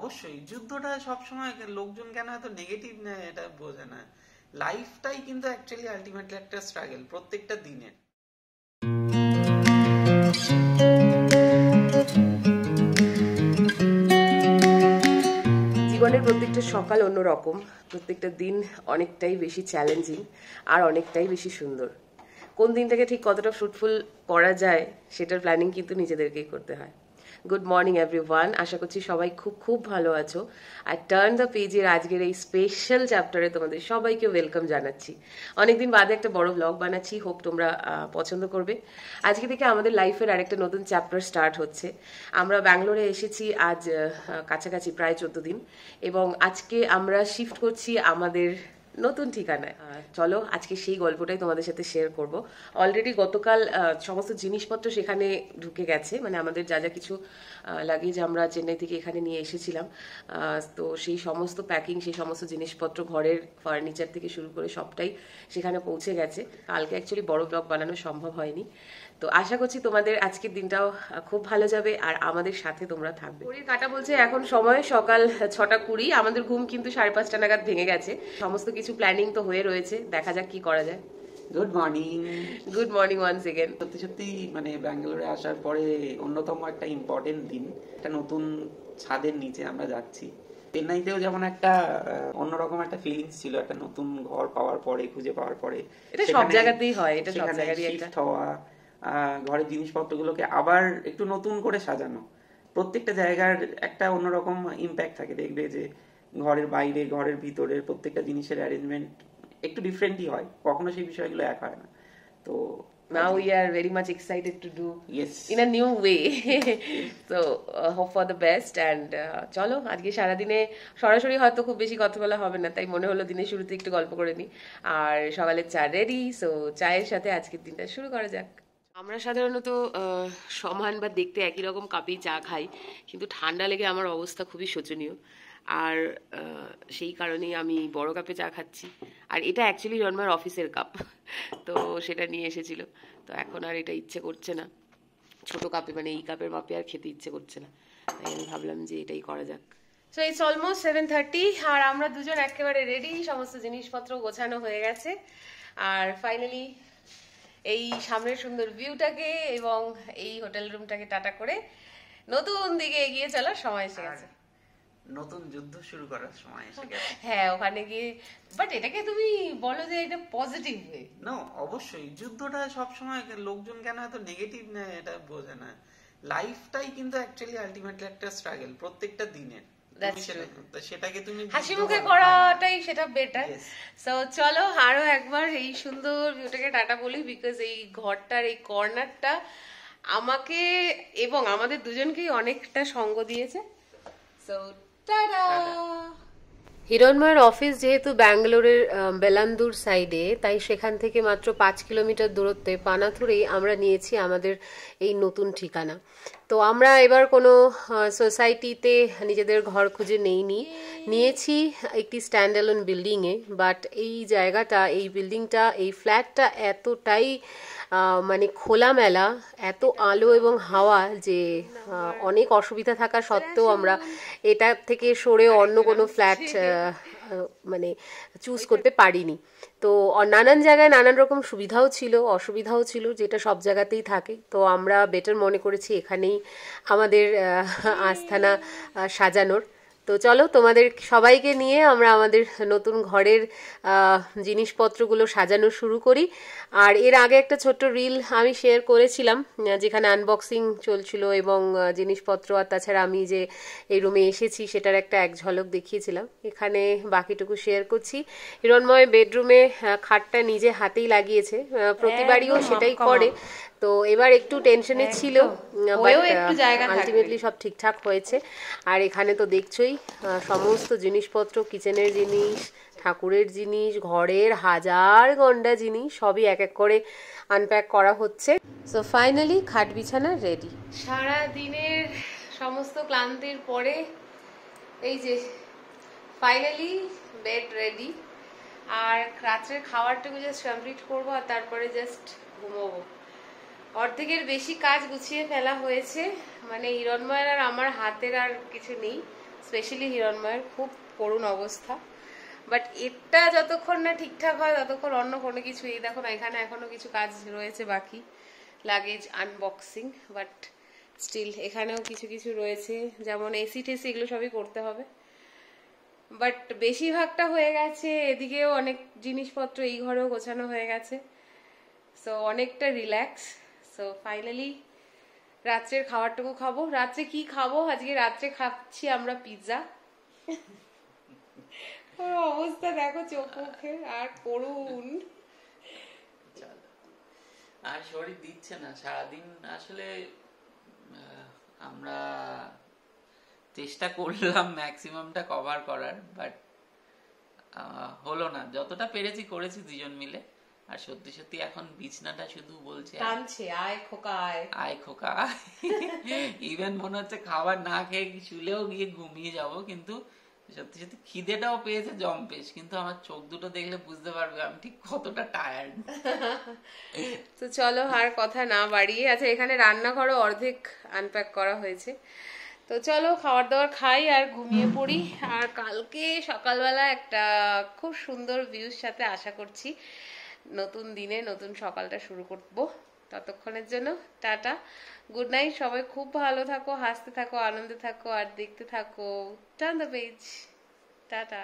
অবশ্যই যুদ্ধটা সবসময় লোকজন কেন এত নেগেটিভ নেয় এটা বোঝে না। লাইফটাই কিন্তু অ্যাকচুয়ালি আলটিমেটলি একটা স্ট্রাগল প্রত্যেকটা দিনের। জীবনের প্রত্যেকটা সকাল অন্যরকম, প্রত্যেকটা দিন অনেকটাই বেশি চ্যালেঞ্জিং আর অনেকটাই বেশি সুন্দর। কোন দিনটাকে ঠিক কতটা ফ্রুটফুল করা যায় সেটার প্ল্যানিং কিন্তু নিজেদেরকেই করতে হয়। গুড মর্নিং এভরিওয়ান, আশা করছি সবাই খুব খুব ভালো আছো। আর টার্ন দ্য পেজের আজকের এই স্পেশাল চ্যাপ্টারে তোমাদের সবাইকে ওয়েলকাম জানাচ্ছি। অনেকদিন বাদে একটা বড় ব্লগ বানাচ্ছি, হোপ তোমরা পছন্দ করবে। আজকে থেকে আমাদের লাইফের আরেকটা নতুন চ্যাপ্টার স্টার্ট হচ্ছে। আমরা ব্যাঙ্গালোরে এসেছি আজ কাছাকাছি প্রায় 14 দিন, এবং আজকে আমরা শিফট করছি আমাদের নতুন ঠিকানায়। চলো আজকে সেই গল্পটাই তোমাদের সাথে শেয়ার করব। অলরেডি গতকাল সমস্ত জিনিসপত্র সেখানে ঢুকে গেছে, মানে আমাদের যা যা কিছু লাগেজ আমরা চেন্নাই থেকে এখানে নিয়ে এসেছিলাম, তো সেই সমস্ত প্যাকিং, সেই সমস্ত জিনিসপত্র, ঘরের ফার্নিচার থেকে শুরু করে সবটাই সেখানে পৌঁছে গেছে। কালকে অ্যাকচুয়ালি বড় ব্লগ বানানো সম্ভব হয়নি, তো আশা করছি তোমাদের আজকের দিনটাও খুব ভালো যাবে আর আমাদের সাথে তোমরা থাকবে। ঘড়ির কাঁটা বলছে এখন সময় সকাল 6:20। আমাদের ঘুম কিন্তু 5:30 নাগাদ ভেঙে গেছে। সমস্ত কিছু প্ল্যানিং তো হয়ে রয়েছে, দেখা যাক কি করা যায়। Good morning. Good morning once again. সত্যি সত্যি মানে ব্যাঙ্গালোরে আসার পরে অন্যতম একটা ইম্পর্টেন্ট দিন। একটা নতুন ছাদের নিচে আমরা যাচ্ছি। চেন্নাইতেও যেমন একটা অন্যরকম একটা ফিলিংস ছিল, একটা নতুন ঘর পাওয়ার পরে, খুঁজে পাওয়ার পরে। এটা সব জায়গাতেই হয়, এটা সব জায়গারই একটা হওয়া, ঘরের জিনিসপত্রগুলোকে আবার একটু নতুন করে সাজানো, প্রত্যেকটা জায়গার একটা অন্যরকম ইম্প্যাক্ট থাকে। দেখবে যে ঘরের বাইরে, ঘরের ভিতরের প্রত্যেকটা জিনিসের অ্যারেঞ্জমেন্ট একটু ডিফারেন্টই হয়, কখনো সেই বিষয়গুলো এক হয় না। তো now we are very much excited to do yes in a new way so hope for the best and চলো আজকে সারাদিনে সরাসরি হয়তো খুব বেশি কথা বলা হবে না, তাই মনে হলো দিনের শুরুতে একটু গল্প করে নিই। আর সকালের চা রেডি, সো চায়ের সাথে আজকের দিনটা শুরু করা যাক। আমরা সাধারণত সমান বা দেখতে একই রকম কাপেই চা খাই, কিন্তু ঠান্ডা লেগে আমার অবস্থা খুবই শোচনীয়, আর সেই কারণেই আমি বড় কাপে চা খাচ্ছি। আর এটা অ্যাকচুয়ালি জন্মার অফিসের কাপ, তো সেটা নিয়ে এসেছিল, তো এখন আর এটা ইচ্ছে করছে না ছোট কাপে, মানে এই কাপের মাপে আর খেতে ইচ্ছে করছে না, তাই আমি ভাবলাম যে এটাই করা যাক। সো ইটস অলমোস্ট 7:30 আর আমরা দুজন একেবারে রেডি, সমস্ত জিনিসপত্র গোছানো হয়ে গেছে। আর ফাইনালি এই সামনের সুন্দর ভিউটাকে এবং এই হোটেল রুমটাকে টাটা করে নতুন দিকে এগিয়ে চলার সময় এসে গেছে। নতুন যুদ্ধ শুরু করার সময় এসে গেছে। হ্যাঁ, ওখানে গিয়ে বাট এটাকে তুমি বলো যে এটা পজিটিভ ওয়ে। না, অবশ্যই যুদ্ধটা সবসময় লোকজন কেন এত নেগেটিভ নেয় এটা বোঝে না। লাইফটাই কিন্তু অ্যাকচুয়ালি আলটিমেটলি একটা স্ট্রাগল প্রত্যেকটা দিনের। সেটাকে তুমি হাসি মুখে করাটাই সেটা বেটার। সো চলো আরো একবার এই সুন্দর ভিউটাকে টাটা বলি, বিকজ এই ঘরটার এই কর্নারটা আমাকে এবং আমাদের দুজনকেই অনেকটা সঙ্গ দিয়েছে। So tata. হিরণময়ের অফিস যেহেতু ব্যাঙ্গালোরের বেলান্দুর সাইডে, তাই সেখান থেকে মাত্র 5 কিলোমিটার দূরত্বে পানাথুরেই আমরা নিয়েছি আমাদের এই নতুন ঠিকানা। তো আমরা এবার কোনো সোসাইটিতে নিজেদের ঘর খুঁজে নিয়েছি একটি স্ট্যান্ডঅ্যালোন বিল্ডিংয়ে, বাট এই জায়গাটা, এই বিল্ডিংটা, এই ফ্ল্যাটটা এতটাই মানে খোলামেলা, এত আলো এবং হাওয়া যে অনেক অসুবিধা থাকা সত্ত্বেও আমরা এটা থেকে সরে অন্য কোনো ফ্ল্যাট মানে চুজ করতে পারিনি। তো নানান জায়গায় নানান রকম সুবিধাও ছিল, অসুবিধাও ছিল, যেটা সব জায়গাতেই থাকে। তো আমরা বেটার মনে করেছি এখানেই আমাদের আস্থানা সাজানোর। তো চলো তোমাদের সবাইকে নিয়ে আমরা আমাদের নতুন ঘরের জিনিসপত্রগুলো সাজানো শুরু করি। আর এর আগে একটা ছোট্ট রিল আমি শেয়ার করেছিলাম, যেখানে আনবক্সিং চলছিল এবং জিনিসপত্র আর তাছাড়া আমি যে এই রুমে এসেছি সেটার একটা এক ঝলক দেখিয়েছিলাম। এখানে বাকিটুকু শেয়ার করছি। হিরণময় বেডরুমে খাটটা নিজে হাতেই লাগিয়েছে, প্রতিবারইও সেটাই করে। তো এবার একটু টেনশনে ছিল, বাট আলটিমেটলি সব ঠিকঠাক হয়েছে। আর এখানে তো দেখছোই সমস্ত জিনিসপত্র, কিচেনের জিনিস, ঠাকুরের জিনিস, ঘরের হাজার গন্ডা জিনিস সবই এক এক করে আনপ্যাক করা হচ্ছে। সো ফাইনালি খাট বিছানা রেডি। সারা দিনের সমস্ত ক্লান্তির পরে এই যে ফাইনালি বেড রেডি। আর রাত্রের খাবারটুকু জাস্ট কমপ্লিট করবো আর তারপরে জাস্ট ঘুমোবো। অর্ধেকের বেশি কাজ গুছিয়ে ফেলা হয়েছে, মানে হিরণময়ের আর আমার হাতের আর কিছু নেই। স্পেশালি হিরণময়ের খুব করুণ অবস্থা। বাট এটা যতক্ষণ না ঠিকঠাক হয় ততক্ষণ অন্য কোনো কিছু, এই দেখো না এখানে এখনো কিছু কাজ রয়েছে বাকি, লাগেজ আনবক্সিং, বাট স্টিল এখানেও কিছু কিছু রয়েছে, যেমন এসি টেসি এগুলো সবই করতে হবে। বাট বেশিরভাগটা হয়ে গেছে, এদিকেও অনেক জিনিসপত্র এই ঘরেও গোছানো হয়ে গেছে, সো অনেকটা রিল্যাক্স। সো ফাইনালি রাত্রের খাবারটুকু খাবো। রাত্রে কি খাবো? আজকে রাত্রে খাচ্ছি আমরা পিৎজা। ওর অবস্থা দেখো চোখ মুখে আর করুন। আর শরীর দিচ্ছে না সারাদিন। আসলে আমরা চেষ্টা করলাম ম্যাক্সিমামটা কভার করার, বাট হলো না। যতটা পেরেছি করেছি দুজন মিলে। আর সত্যি সত্যি এখন বিছনাটা শুধু বলছে টানছে, আয় খোকা আয়, আয় খোকা। ইভেন মনে হচ্ছে খাবার না খেয়ে শুলেও গিয়ে ঘুমিয়ে যাব, কিন্তু সত্যি সত্যি খিদেটাও পেয়েছে জম্পেশ। কিন্তু আমার চোখ দুটো দেখলে বুঝতে পারবে আমি ঠিক কতটা টায়ার্ড। তো চলো আর কথা না বাড়িয়ে, আচ্ছা এখানে রান্নাঘরও অর্ধেক আনপ্যাক করা হয়েছে, তো চলো খাবার দাবার খাই আর ঘুমিয়ে পড়ি। আর কালকে সকালবেলা একটা খুব সুন্দর ভিউর সাথে আশা করছি নতুন দিনে নতুন সকালটা শুরু করব। ততক্ষণের জন্য টাটা, গুড নাইট। সবাই খুব ভালো থাকো, হাসতে থাকো, আনন্দে থাকো আর দেখতে থাকো টার্ন দ্য পেজ। টাটা।